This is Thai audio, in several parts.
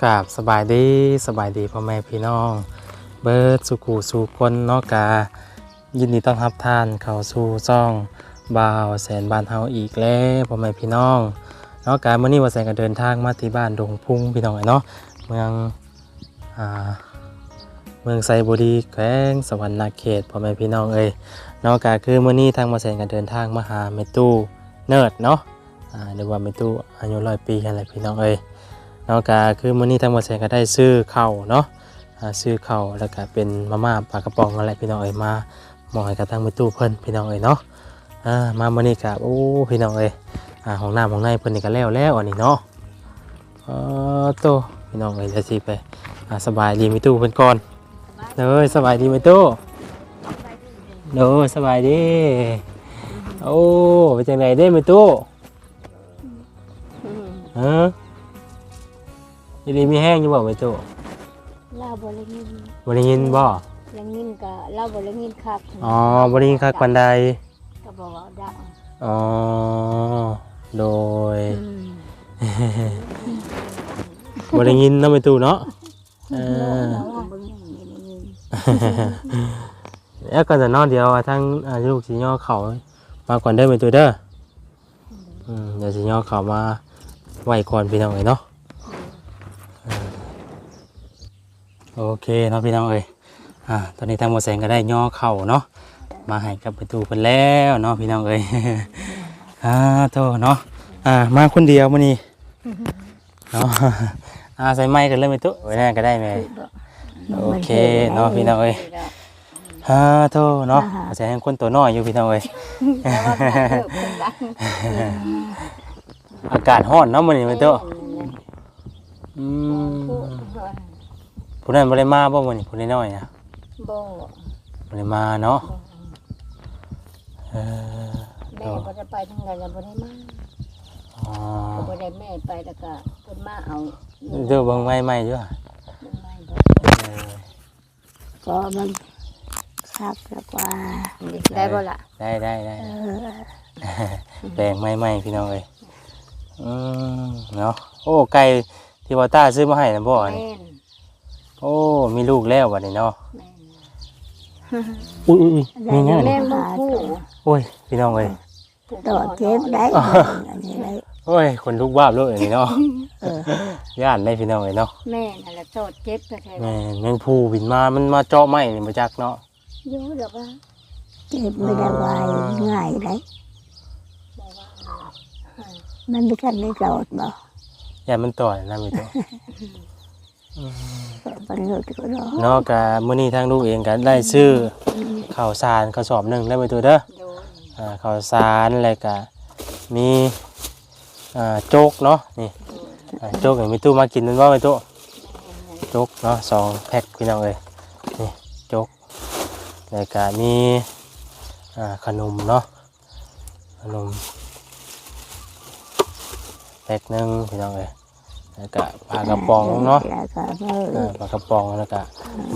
กราบสบายดีพ่อแม่พี่น้องเบิร์ดสุขูสู่คนเนอกกายินดีต้อนรับท่านเข้าสู่ซ่องบ่าวแสนบ้านเฮาอีกแล้วพ่อแม่พี่น้องเนอกกาเมื่อนี้ว่าแสนก็เดินทางมาที่บ้านดงพุ่งพี่น้องเนาะเมืองอ่าเมืองไซบุรีแขวงสวรรณเขตพ่อแม่พี่น้องเอ้ยเนอกกาคือเมื่อนี้ทางบ่าวแสนก็เดินทางมาหาเมตู้เนิร์ดเนาะหรือว่าเมตู้อายุ100 ปีอะไรพี่น้องเอ้ยเนาะก็คือมื้อนี้ทางบ่อแสนก็ได้ซื้อข้าวเนาะซื้อข้าวแล้วก็เป็นมาม่าปลากระป๋องอะไรพี่น้องเอ้ยมามอบให้กับทางมื้อตู้เพิ่นพี่น้องเอ้ยเนาะมามื้อนี้ก็โอ้พี่น้องเอ้ยห้องน้ำห้องในเพิ่นนี่ก็แล้วอันนี้เนาะโตพี่น้องเอ้ยจะสิไปสบายดีมื้อตู้เพิ่นก่อนเด้อสบายดีมื้อตู้เด้อสบายดีโอ้เป็นจังได๋เด้มื้อตู้ฮะยินดีมีแห้งอยู่บ่ไปโตเล่าบ่ได้ยินบ่ได้ยินบ่ได้ยินก็เล่าบ่ได้ยินครับอ๋อบ่ได้ยินคักปานใดก็บอกว่าดังอ๋อโดยบ่ได้ยินเนาะไปตู้เนาะแล้วก็จะนอนเดียวทั้งลูกสิย่อเข้ามาก่อนเด้อไปตู้เด้อเดี๋ยวสิย่อเข้ามาไว้ก่อนพี่น้องเอ้ยเนาะโอเคเนาะพี่น้องเอ้ยตอนนี้ทางหมอแสงก็ได้ย่อเข่าเนาะมาให้กับประตูเพิ่นแล้วเนาะพี่น้องเอ้ยโตเนาะมาคนเดียวมื้อนี้เนาะใส่ไม้กันเลยไปตู้ไว้แน่ก็ได้แม่โอเคเนาะพี่น้องเอ้ยโตเนาะอาจจะให้คนตัวน้อยอยู่พี่น้องเอ้ยอากาศร้อนเนาะมื้อนี้ไปตู้ผู้นั้นบ่ได้มาบ่มื้อนี้ผู้น้อยๆนะบ่ได้มาเนาะแม่บ่ได้ไปทางใดแล้วบ่ได้มาบ่ได้แม่ไปแล้วก็เพิ่นมาเอาเด้อเบิ่งไม้ๆอยู่ก็มันคักแล้วกว่าได้บ่ล่ะได้แปลงไม้ๆพี่น้องเอ้ยเนาะโอ้ไก่ที่ว่าตาซื้อมาให้น่ะบ่นี่โอ้มีลูกแล้วบัดนี้เนาะอุ้ยมีเงี้ยนี่โอ้ยพี่น้องเอ้ยต่อเจ็บได้อันนี้ได้โอ้ยคนลูกบ้าเลยนี่เนาะย่านได้พี่น้องเอ้ยเนาะแม่นั่นแหละโตเจ็บแท้ๆแม่แมงผู้บินมามันมาเจาะไม้นี่บ่จักเนาะอยู่ดอกว่าเจ็บไม่ได้วายง่ายได้มันไม่ทันได้จอดบ่อย่ามันต่อยนะมีตัวเนาะกะมื้อนี้ทางลูกเองก็ได้ซื้อข้าวสารกระสอบหนึ่งได้ไปตัวเด้อข้าวสารแล้วก็มีโจ๊กเนาะนี่โจ๊กมีตู้มากินมันว่าไปตู้โจ๊กเนาะ2 แพ็คพี่น้องเอ้ยนี่โจ๊กแล้วก็มีขนมเนาะขนมแพ็คนึงพี่น้องเอ้ยแล้วก็ปลากระป๋องเนาะปลากระป๋องแล้วก็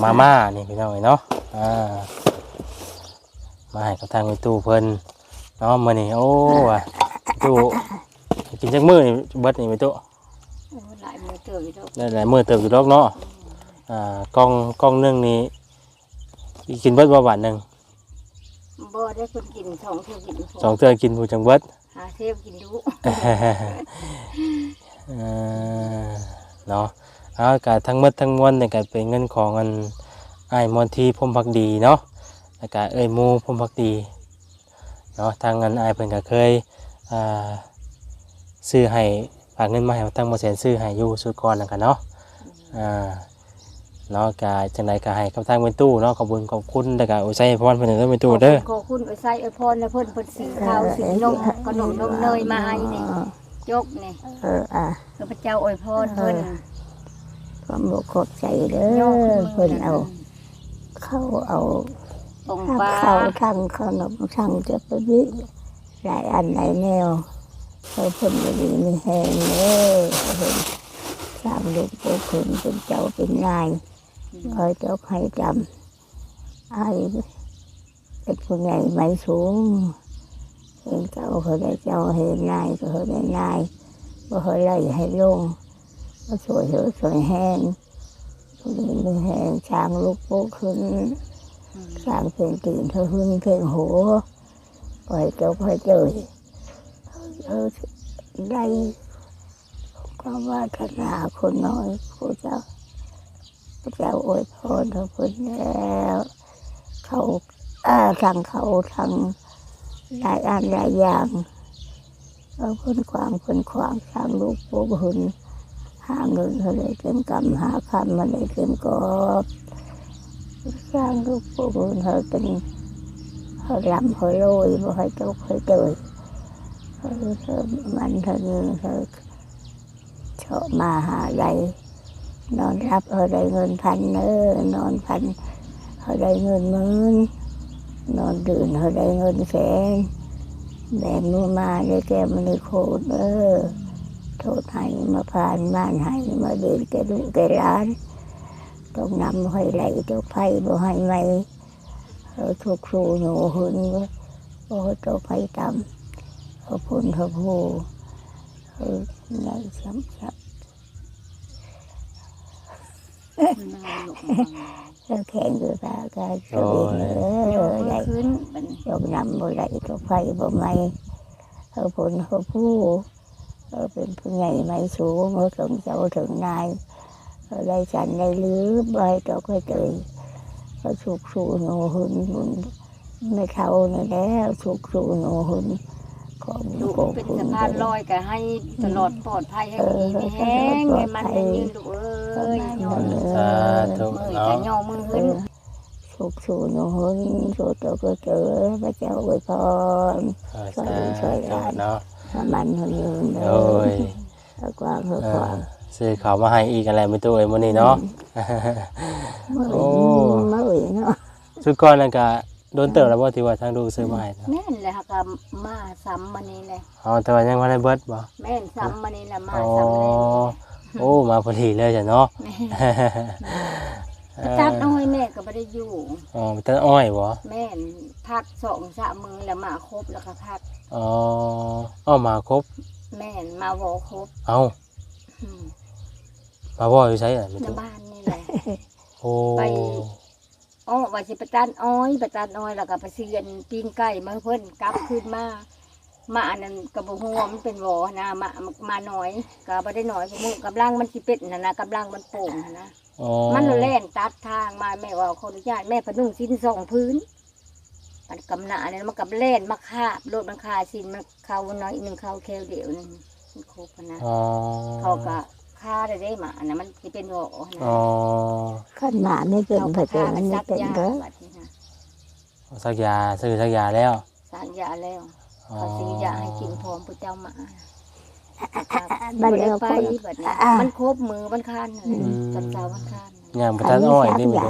มาม่านี่พี่น้องเอ้ยเนาะมาให้กับทางในตู้เพิ่นเนาะมื้อนี้โอ้ตู้กินจักมื้อนี่เบิดนี่ไปตู้หลายมื้อเติบอยู่ดอกได้หลายมื้อเติบอยู่ดอกเนาะกล่องนึงนี่กินเบิดบ่บาทนึงบ่ได้เพิ่นกิน2 เทื่อกิน2 เทื่อกินผู้จังเบิด5 เทปกินดุเนาะก็ทั้งหมดทั้งมวลเนี่ยก็เป็นเงินของอันอ้ายมนทีพรหมภักดีเนาะแล้วก็เอ้ยหมู่พรหมภักดีเนาะทางอันอ้ายเพิ่นก็เคยซื้อให้ฝากเงินมาให้ทางบ่แสนซื้อให้อยู่สุดก่อนนั่นก็เนาะเนาะก็จังได๋ก็ให้กับทางเป็นตู้เนาะขอบคุณแล้วก็อุไสพรเพิ่นเด้อเป็นตู้เด้อขอบคุณอุไสพรและเพิ่นสีข้าวสีนมขนมนมเนยมาให้นี่ยกนี่ข้าพเจ้าอวยพรเพิ่นความบ่ขอบใจเด้อเพิ่นเอาเข้าเอาเข้าทางขนมทางจะไปวิหลายอันหลายแนวเพิ่นบ่ดีมีแฮงเด้อเพิ่นสร้างลูกเพิ่นเป็นเจ้าเป็นนายคอยเจ้าให้จำไอ้เป็นผู้ใหญ่ไม่สูงเป็นเจ้าเขาได้เจ้าให้นายก็เขาได้นายก็เขาไล่ให้ลง ก็ช่วยเหลือช่วยแห้งไม่แห้งช้างลูกโป๊กขึ้นช้างเพลงตื่นเธอหึ่งเพลงโหปล่อยเจ้าปล่อยเจยได้ก็ว่าธนาคนน้อยพระเจ้าอวยพรเธอพ้นแล้วเขาทางเขาทางหลายอันหลายอย่างเราพ้นความทางลูกโป๊กหุ่นหาเงินเขาเลยเต็มกำหาคำมาเลยเต็มกอบสร้างลูกโป๊กหุ่นเขาเป็นเขาลำเขาโรยบ่ให้ตกให้เตยเธอมันเธอชอบมาหาใดนอนรับได้เงินพันนอนพันได้เงินหมื่นนอนดื่นได้เงินแสนแบกมือมาได้แก้มันในโคตรโทษให้มาผ่านบ้านให้มาเดินแกลูกแกร้านต้องนำให้ไหลเจ้าไผ่บ่ให้ไหมทุกครูหนูหุ่นบ่เจ้าไผ่ต่ำเขาพุ่นเขาพูไหลช้ำแข็งอยู่ตาการสวิงไหลยกนำบ่ไหลเจ้าไผ่บ่ไหมเขาพุ่นเขาพูเป็นผู้ใหญ่ไม่สูงเขาถึงเจ้าถึงนายได้ฉันได้ลือใบเจ้าก็เจอเขาสุกสูหนูหุ่นไม่เท่านี่แล้วสุกสูหนูหุ่นของลูกเป็นสะพานลอยก็ให้ตลอดปลอดภัยให้ดีไม่แห้งให้มันได้ยืนดูสาธุเนาะ ย่อมือขึ้นสุกสูหนูหุ่นสุกเจ้าก็เจอพระเจ้าอวยพรสาธุเนาะมันยืนเลยกว้างกว้างซื้อเขามาให้อีกอะไรไม่ตัวเองวันนี้เนาะโอ้เนาะสุดก่อนแล้วก็โดนเติบแล้วบ่ที่ว่าทางดูซื้อมาให้แม่นเลยค่ะก็มาซ้ำมานี่เลยแต่ว่ายังบ่ได้เบิดบ่แม่นซ้ำมานี่แหละมาซ้ำเลยโอ้มาพอดีเลยจ้ะเนาะตัดอ้อยแม่ก็บ่ได้อยู่ตัดอ้อยบ่แม่นพัก2-3 มื้อแล้วมาครบแล้วก็พักมาครบแม่นมาบ่ครบมาบ่อยู่ไสอ่ะในบ้านนี่แหละโอ้ไปว่าสิประจานอ้อยแล้วก็ไปซื้อปิ้งไก่มาเพิ่นกลับขึ้นมาอันนั้นก็บ่ฮู้ว่ามันเป็นบ่นะมาน้อยก็บ่ได้น้อยมื้อกำลังมันสิเป็ดนั่นนะกำลังมันโป่งนะมันแล่นตัดทางมาแม่ว่าขออนุญาตแม่พนุ่งสิ้น2พื้นอันกำหน้าเนี่ยมันกับแล่นมาคาบรถมันคาสิ้นมันเข้าน้อยนึงเข้าแค่เดียวนึงมันครบนะเขาก็ค่าได้มาอันนั้นมันสิเป็นบ่นะขั้นหมาไม่เป็นพระเจ้ามันไม่เป็นเด้อสักยาซื้อสักยาแล้วสักยาแล้วเขาซื้อยาให้กินพร้อมพระเจ้ามาบัดแล้วไปบัดนี้มันครบมือมันคันตอนเช้ามันคันอย่างประทัดอ้อยนี่มัน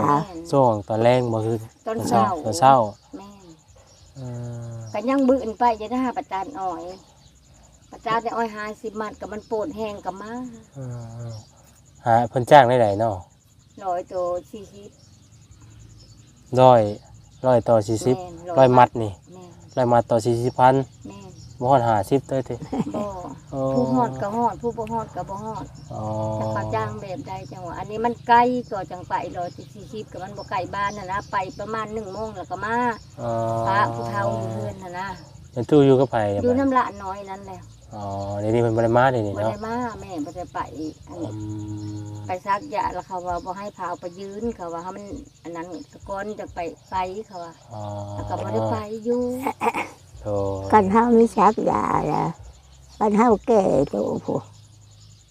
ช่วงตอนแรงบ่คือตอนเช้าแม่ก็ยังบื้นไปจะได้ประจานอ้อยประจานอ้อย50 มัดกับมันโปดแห้งกับมาเพิ่นจ้างได้ไหนเนาะ100 ตัว 40 100ต่อ40 100 มัดนี่100 มัดต่อ 40,000บ่ฮอด50เด้อติบ่ผู้ฮอดก็ฮอดผู้บ่ฮอดก็บ่ฮอดแต่เขาจ้างแบบใดจังว่าอันนี้มันไกลก็จังไป140ก็มันบ่ไกลบ้านน่ะนะไปประมาณ1 โมงแล้วก็มาพระผู้เฒ่าอยู่เฮือนน่ะนะเป็นตู้อยู่กับไผอยู่น้ำละน้อยนั่นแหละเดี๋ยวนี้มันบ่ได้มาเดี๋ยวนี้เนาะบ่ได้มาแม่บ่ได้ไปไปซักยาแล้วเขาว่าบ่ให้พาไปยืนเขาว่ามันอันนั้นก่อนจะไปเขาว่าแล้วก็บ่ได้ไปอยู่กันเฮามีชักยาล่ะกันเฮาแก่โตผู้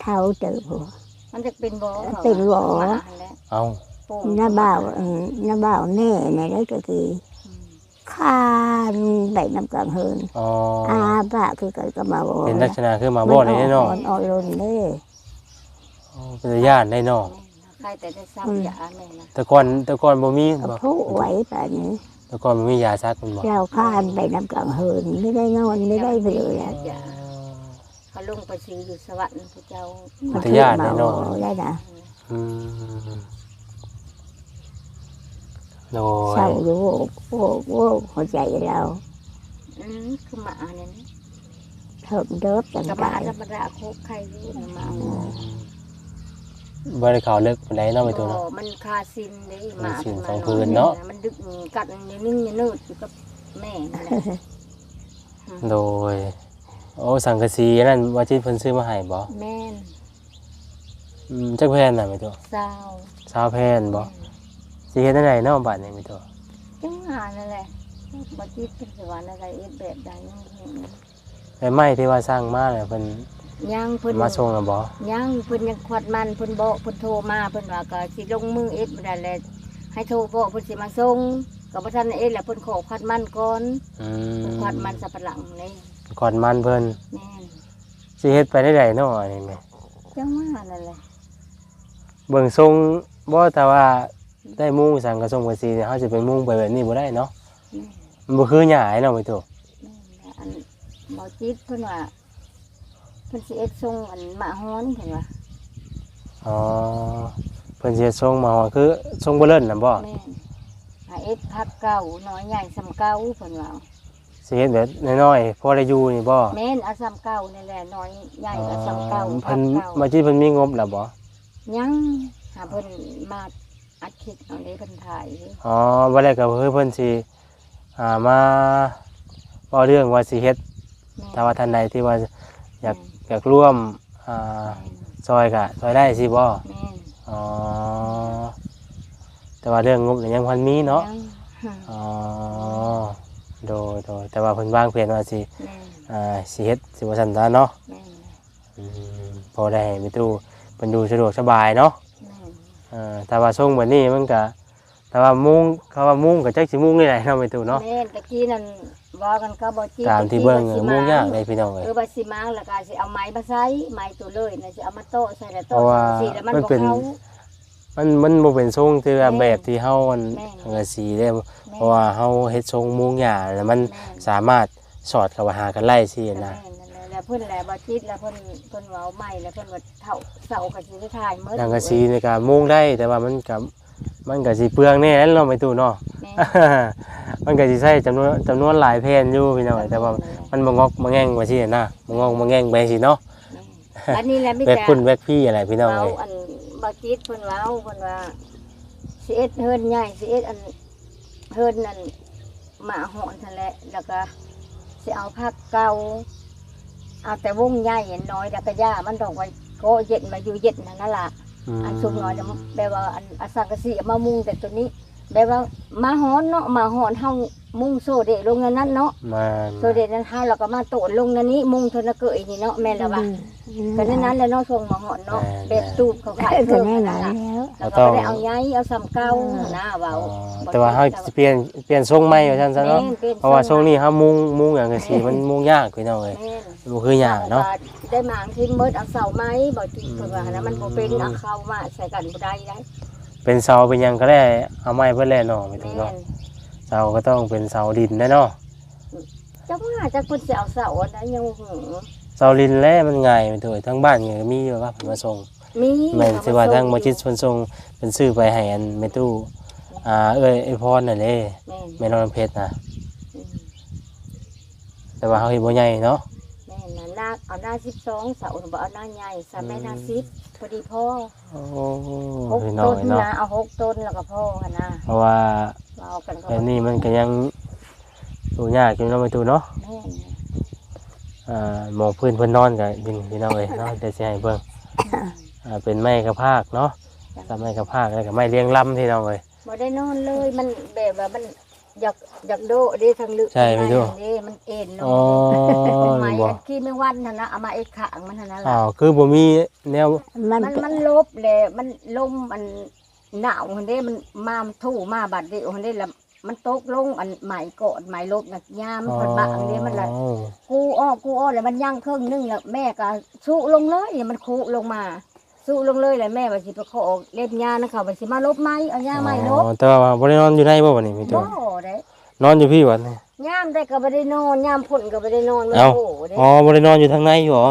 เฒ่าเติบผู้มันจะเป็นบ่น้าบ่าวแน่ในนั้นก็คือข้านได้น้ำกลางเฮินบ้าคือกันก็มาบ่เป็นลักษณะคือมาบ่ได้เนาะอ่อนล้นเด้เป็นญาติได้เนาะใครแต่ได้ซักยาแม่นะแต่ก่อนบ่มีบ่ผู้ไหวปานนี้แต่ก่อนบ่มียาซักมันบ่เจ้าข้านได้น้ำกลางเฮินไม่ได้นอนไม่ได้ไปเลยเขาลงไปซื้ออยู่สวรรค์พระเจ้าเป็นญาติได้เนาะได้นะโดยเศร้าอยู่โว้หัวใจเราคือหมาเนี่ยเถิบเดิบจังกายธรรมดาโคกไข่ยืนมา บ่ได้เข้าลึกปานใดเนาะไปตัวเนาะ มันคาซินเด้ห มั มาน ซิน ขึ้ สอง มา คืนเนาะ มันดึกกัดนิ่งๆนืดอยู่กับแม่นั่นแหละ โดยโอ้สังกะสีนั่นว่าจิตเพิ่นซื้อมาให้บ่ แม่น จักแผ่นน่ะไปตัว สาว 20แผ่นบ่สิเฮ็ดจังไดเนาะบัดนี้ไปตัว จังหานั่นแหละบ่คิดเป็นสวรรค์อะไรเอ็ดแบบใดยังเห็น ไอ้ไม้ที่ว่าสร้างมาเนี่ยเพิ่น ยังเพิ่น มาส่งแล้วบ่ ยังเพิ่นยังควัดมันเพิ่นบอกเพิ่นโทรมาเพิ่นว่าก็สิลงมือเอ็ดบ่ได้แลให้โทรบอกเพิ่นสิมาส่งก็บ่ทันได้เอ็ดแล้วเพิ่นขอควัดมันก่อน อืม ควัดมันสับปะหลังนี่ ก่อนมันเพิ่น แม่น สิเฮ็ดไปได้ใดเนาะอันนี้แม่ จังว่านั่นแหละ เบิ่งทรงบ่แต่ว่าได้มุงสังกะสงกะสีเนี่ยเฮาสิไปมุงไปแบบนี้บ่ได้เนาะ แม่น มันบ่คือหญ้าเนาะไปตัว อันหมอจิตเพิ่นว่าเพิ่นสิเอ็ดทรงอันหมาฮ้อนเพิ่นว่า อ๋อเพิ่นสิเฮ็ดทรงมาว่าคือทรงบ่เลิ่นน่ะบ่ แม่นหาเอ็ดพักเก่าน้อยใหญ่สำเก่าเพิ่นว่า สิเฮ็ดแบบน้อยๆพอได้อยู่นี่บ่ แม่นเอาสำเก่านี่แหละน้อยใหญ่ก็สำเก่าพั เพิ่ ก น เก่า มาที่เพิ่นมีงบแล้วบ่ ยังหาเพิ่นมาอัดคลิปเอาได้เพิ่นถ่ายอยู่ อ๋อบ่แรกก็คือเพิ่นสิมาเว้าเรื่องว่าสิเฮ็ด แม่น ถ้าว่าท่านใดที่ว่าอยากร่วมซอยก็ซอยได้สิบ่ แม่น อ๋อแต่ว่าเรื่องงบนี่ยังพันมีเนาะ ยัง อ๋อโดยแต่ว่าเพิ่นวางแผนว่าสิ แม่น สิเฮ็ดสิว่าซั่นซะเนาะ แม่น พอได้ให้มีตู้เพิ่นดูสะดวกสบายเนาะ แม่น แต่ว่าช่วงแบบนี้มันก็แต่ว่ามุ้งเขาว่ามุ้งก็จักสิมุ้งนี่ไหนเนาะมีตู้เนาะ แม่นตะกี้นั่นว่ากันก็บ่จิต ตามที่เบิ่งมุ้งยากเลยพี่น้องเอ้ย บ่สิมาแล้วก็สิเอาไม้มาใส่ไม้ตัวเลยน่ะสิเอามาโต๊ะใส่แล้ว เพ โต๊ะ ราะว่า สิแล้วมัน มัน บ่ เป็น เข้า มันบ่เป็นทรงที่ว่า แม่น แบบที่เฮามัน แม่น สังกะสีได้เพราะว่าเฮาเฮ็ดทรงมุ้งหญ้าแล้วมัน แม่น สามารถสอดเข้าหากันไล่สินะ แม่นนั่นแหละแล้วเพิ่นแหละบ่จิตแล้วเพิ่นเว้าใหม่แล้วเพิ่นว่าเท่าเสาก็สิได้ถ่ายหมด สังกะสีในการมุ้งได้แต่ว่ามันก็สิเปลืองแน่แล้วเนาะมีตู้เนาะ แม่ มันก็สิใช้จำนวนหลายแผ่นอยู่พี่น้องเอ้ยแต่ว่ามันบ่งอกบ่แง่งว่าสินะบ่งอกบ่แง่งไปสิเนาะ อันนี้แหละมี แบก แต่ คุณแบกพี่อะไรพี่น้อง เว้า เอ้ย อันบ่จิตเพิ่นเว้าเพิ่นว่าสิเอ็ดเฮือนใหญ่สิเอ็ดอันเฮือนนั่นหมาหอนนั่นแหละแล้วก็สิเอาผักเก่าเอาแต่วงใหญ่น้อยแล้วก็ย่ามันดอกไว้ก็เย็นมาอยู่เย็นนั่นล่ะ อันสุกน้อยเนี่ยแบบว่าอันอสังกะสีเอามามุงแต่ตัวนี้แบบว่ามาหอนเนาะมาหอนเฮามุงโซเดะลงในนั้นเนาะ มา โซเดะนั้นเฮาแล้วก็มาโตนลงในนี้มุงเทนเกยนี่เนาะแม่นแล้วว่าก็ในนั้นแหล้วเนาะทรงมาหอนเนาะแบบตูบเขาขาย ก็ เพิ่ม แน่ นั่น นอน ล่ะ แล้ว แล้วก็บ่ได้เอาใหญ่เอาซ้ำเก่านะเว้า แต่ว่าเฮาสิเปลี่ยนทรงใหม่ว่าซั่นซะเนาะเพราะว่าทรงนี้เฮามุงอย่างก็สิมันมุงยากพี่น้องเอ้ย แม่น บ่คือหญ้าเนาะ ได้หมางที่มืดเอาเสาไม้บ่ติเพิ่นว่านะมันบ่เป็นเอาเข้ามาใส่กันบ่ได้ได้ เป็นเสาเป็นหยังก็ได้เอาไม้เพิ่นแล่เนาะไม่ถูก แม่ เนาะ น เสาก็ต้องเป็นเสาดินได้เนาะ จักว่าจักเพิ่นสิเอาเสาอันนั้นยังหู เสาดินแล่มันง่ายไม่ถูกทั้งบ้านก็มีอยู่ว่าเพิ่นมาส่ง มี แม่นสิว่าทางบ่จิตเพิ่นส่งเพิ่นซื้อไปให้อันแม่ตู้ไอ้พรนั่นแหละ แม่น แม่นอนเพชรนะ อืม แต่ว่าเฮาเฮ็ดบ่ใหญ่เนาะ แม่น่ะนาเอาหน้า12เสาบ่เอาหน้าใหญ่ซะแม่หน้า10พอดีพ่อ โอ้ 6 พี่น้อ ต้ ง น เนาะ นะเอา6ต้นแล้วก็พ่อหั่นนะ เพราะว่า เรากันก็ แบบนี้มันก็ยังดูยากอยู่เนาะไม่ตู้เนาะ แม่น หมอพื้นเพิ่นนอนก็พี่น้องเอ้ยเนาะเดี๋ยวสิให้เบิ่งเป็นไม้กระพากเนาะถ้าไม้กระพากแล้วก็ไม้เลี้ยงลำพี่น้องเอ้ย บ่ได้นอนเลยมันแบบว่ามันอยากโดะเด้ทางลึก ใช่ไหมลูก เด้มันเอ็นล อ๋อง ไม้ บ่ อันขี้แมงวันนั่นนะเอามาเอ็ดขางมันนั่นน่ะ อ้า ล่ะ วคือบ่มีแนว มัน มันลบเลยมันลมมันหนาวคนเด้มันมาทู่มาบัดเดียวคนเด้แล้วมันตกลงอันใหม่กอดใหม่ลบน่ะยามมันบะอันนี้มันละกูอ้อแล้วมันย่างครึ่งนึงแล้วแม่ก็สู้ลงเลยมันคูลงมาสู้ลงเลยแล้วแม่ว่าสิไปขอเล็บยานะเขาว่าสิมาลบไม้เอายาไม้ลบ แต่ว่าบ่ได้นอนอยู่ในบ่บัดนี้มีตั บ่ ว ได้ นอนอยู่พี่บัดนี้ ยามได้ก็บ่ได้นอนยามพ่นก็บ่ได้นอนมัน เอ้า โหเด้ อ๋อบ่ได้นอนอยู่ทางในอยู่หรอ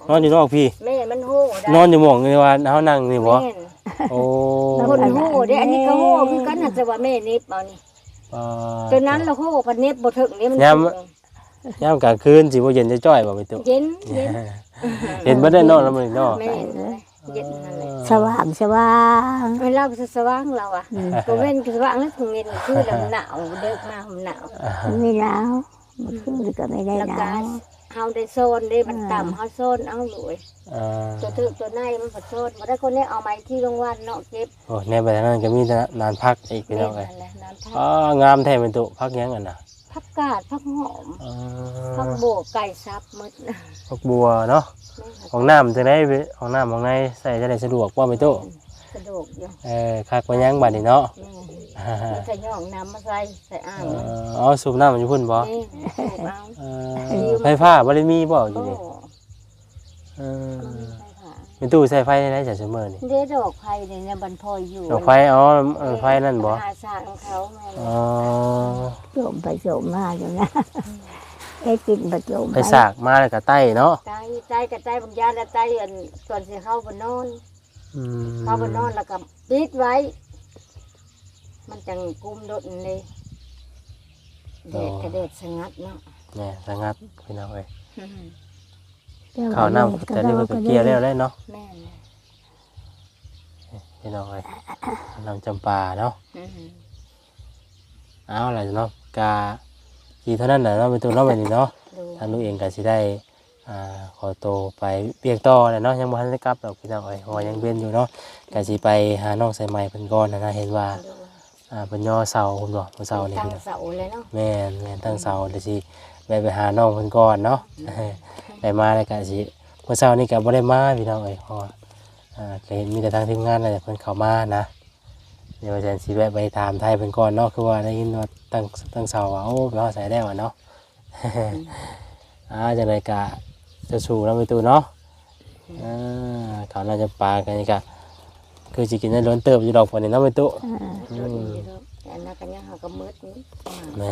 นอนอยู่นอกพี่ แม่มันโหได้ นอนอยู่หม่องนี่ว่าเฮานั่งนี่บ่ แม่น โอ้ พ่นโหเด้อันนี้ก็โหคือกันน่ะจะว่าแม่นิบเอานี่ จนนั้นเราโหกันเน็บบ่ถึงนี่มัน ยามกลางคืนสิบ่เย็นจะจ้อยบ่มีตัว เย็นเย็น เห็นบ่ได้นอนแล้วมื้อนี้เนาะ แม่น เย็นนั่นแหละ สว่างสว่าง เวลาสว่างเราอ่ะก็เว้นสว่างแล้วถึงเย็นคือลำหนาวเดิกมาหนาว ไม่หนาวมันคือก็ไม่ได้ แล้ว ห ก็ นาว เฮาได้โซนได้มันต่ำเฮาโซนเอาหลุย ตัวถึกตัวในมันผัดโซนบ่ได้คนนี้เอาไม้ที่โรงวันเนาะเก็บ โอ้ในแบบนั้นก็มีนานพักอีกพี่น้องเอ้ย นั่นแหละน้ำพัก อ๋องามแท้เป็นตุพักยังกันน่ะ ผักกาดผักหอม อ๋อ ผักโบกไก่ซับหมดนะ พักบัวเนาะของน้ำจังได้ของน้ำของในใส่จะได้สะดวกบ่เป็นตุ กระโดดอยู่ คักว่ายังบัดนี้เนาะ มันจะย่องน้ำมาใส่อ่างมัน อ๋อสูบน้ำมันอยู่พุ่นบ่ นี่สูบเอา ไฟฟ้าบ่ได้มีบ่อ โอ้ ยู่นี่ ไฟผ่า เป็นตู้ใส่ไฟได้จังซุมื้อนี่ เด้ดอกไผ่เนี่ยบรรพอยอยู่ ดอกไฟอ๋อไฟนั่นบ่ หาสร้างเขาแม่ อ๋อ โจมไปโจมมาอยู่นะไอ้กินประโจม ไปสากมาแล้วก็ไต้เนาะ ใจกับใจบางยาและใจอันก่อนสิเข้าบนนอน อืม เข้าบนนอนแล้วก็ปิดไว้ มันจังกุมโดดเลยเด็ดกระเด็ดสงัดเนาะ เนี่ยสงัดพี่น้องเอ้ยข้าวน้ำแต่นี่มันก็เกลียแล้วได้เนาะ แม่นเลย พี่น้องเอ้ยน้ำจำปาเนาะ เอาล่ะเนาะกาทีเท่านั้นน่ะเนาะเป็นตัวเนาะแบบนี้เนาะ ดู ทางลูกเองก็สิได้ขอโตวไปเปียกต่อแหละเนาะยังบ่ทันได้กลับดอกพี่น้องเอ้ยเพราะว่ายังเวียนอยู่เนาะก็สิไปหาน้องสายใหม่เพิ่นก่อนนะเห็นว่าเพิ่นย่อเสาเพิ่นบ่เมื่อเสานี่ ตั้ง พี่น้อง เสาเลยเนาะ แม่นตั้งเสาเดี๋ยวสิไปหาน้องเพิ่นก่อนเนาะ ได้มาแล้วก็สิเมื่อเช้านี้ก็บ่ได้มาพี่น้องเอ้ยเพราะว่าก็เห็นมีแต่ทางทีมงานนั่นแหละเพิ่นเข้ามานะเดี๋ยวอาจารย์สิแวะไปถามไทยเพิ่นก่อนเนาะคือว่าได้ยินว่าตั้งเสาว่าโอ้ไปฮอดใส่ได้ว่าเนาะ จังไดก็จะสู้แล้วไปตู้เนาะเขาน่าจะปลากันนี่ก็คือสิกินได้ล้นเติบอยู่ดอกพุ่นนี่เนาะไปตู้ แต่นักกันยังหากระมืดนี้ แม่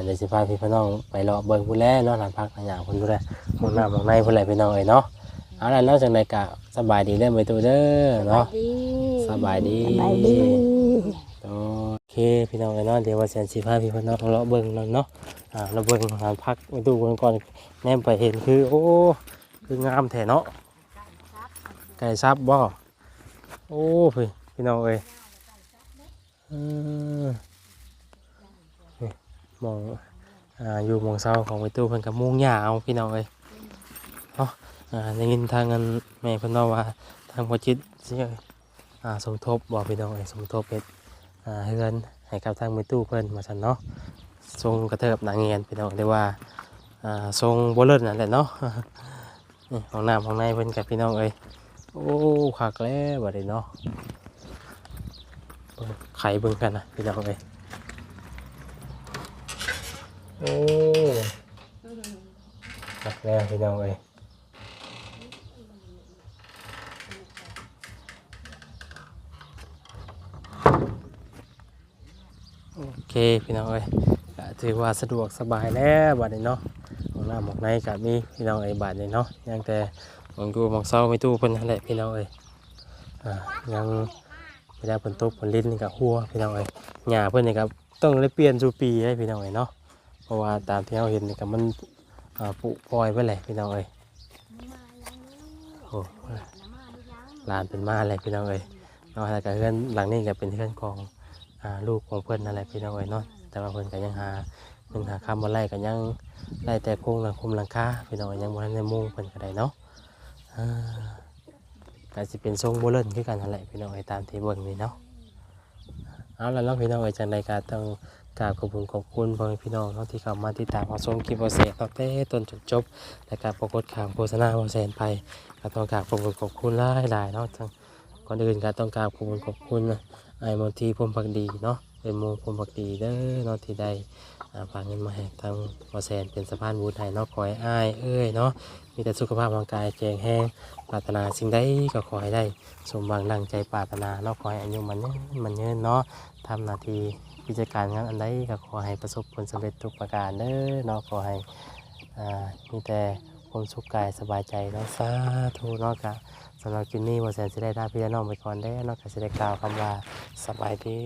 เดี๋ยวสิพาพี่พี่น้องไปเลาะเบิ่งพุ่นแลเนาะร้านพักร้านหยังพุ่นพุ่นแลห้องน้ำห้องในพุ่นแหละพี่น้องเอ้ยเนาะเอาล่ะเนาะจังไดก็สบายดีเด้อไปตู้เด้อเนาะสบายดี ไปดี โอเคพี่น้องเอ้ยเนาะเดี๋ยวว่าแสนสิพาพี่พี่น้องเลาะเบิ่งเนาะเราเบิ่งร้านพักไปตู้เบิ่งก่อนแนมไปเห็นคือโอ้คืองามแท้เนาะไก่ซับบ่โอ้พี่น้องเอ้ยมองอยู่มองเศร้าของไปตู้เพิ่นกับมุงหญ้าเอาพี่น้องเอ้ยเนาะได้ยินทางเงินแม่เพิ่นเนาะว่าทางพ่อจิตสิสมทบบอกพี่น้องเอ้ยสมทบเฮ็ดเฮือนให้กับทางไปตู้เพิ่นว่าซั่นเนาะทรงกระเทิบหนาเงียนพี่น้องเรียกว่าทรงบ่เลิศนั่นแหละเนาะ นี่ห้องน้ำห้องในเพิ่นกับพี่น้องเอ้ยโอ้คักแล้วบัดนี้เนาะไขเบิ่งกันนะพี่น้องเอ้ยโอ้คักแล้วพี่น้องเอ้ยโอเคพี่น้องเอ้ยก็ถือว่าสะดวกสบายแล้วบัดนี้เนาะห้องน้ำห้องในก็มีพี่น้องเอ้ยบัดนี้เนาะยังแต่มองดูมองเศร้าไม่ตู้เพิ่นนั่นแหละพี่น้องเอ้ยยังเวลาเพิ่นตกเพิ่นลิ้นนี่ก็หัวพี่น้องเอ้ยหญ้าเพิ่นนี่ก็ต้องได้เปลี่ยนสู่ปีให้พี่น้องเอ้ยเนาะเพราะว่าตามที่เราเห็นนี่ก็มันผุพลอยไปแหละพี่น้องเอ้ยโอ้หลานเป็นมาอะไรพี่น้องเอ้ยเนาะแล้วก็เฮือนหลังนี้ก็เป็นเฮือนของลูกของเพิ่นนั่นแหละพี่น้องเอ้ยเนาะแต่ว่าเพิ่นก็ยังหาเงินหาคำบ่ได้ก็ยังได้แต่โครงหลังคุมหลังคาพี่น้องเอ้ยยังบ่ทันได้มุงเพิ่นก็ได้เนาะก็สิเป็นทรงโบราณคือกันนั่นแหละพี่น้องเอ้ยตามที่เบิ่งนี่เนาะเอาล่ะเนาะพี่น้องเอ้ยจังได๋ก็ต้องกราบขอบคุณพ่อแม่พี่น้องเนาะที่เข้ามาติดตามรับชมคลิปบ่เสร็จตั้งแต่ต้นจนจบและก็ปรากฏข่าวโฆษณาบ่แสนไปก็ต้องกราบขอบคุณหลายๆเนาะทั้งก่อนอื่นก็ต้องกราบขอบคุณไอ้มนทีพรหมภักดีเนาะเป็นหมู่พรหมภักดีเด้อเนาะที่ได้ฝากเงินมาให้ทางบ่แสนเป็นสะพานบุญให้เนาะขอให้อ้ายเอ้ยเนาะมีแต่สุขภาพร่างกายแข็งแรงปรารถนาสิ่งใดก็ขอให้ได้สมหวังดังใจปรารถนาเนาะขอให้อายุมันยืนเนาะทำหน้าที่กิจการงานอันใดก็ขอให้ประสบผลสำเร็จทุกประการเด้อเนาะขอให้มีแต่ความสุขกายสบายใจเนาะสาธุเนาะกะสำหรับคลิปนี้บ่แสนสิได้ลาพี่น้องไปก่อนเด้อเนาะก็สิได้กล่าวคำว่าสบายดี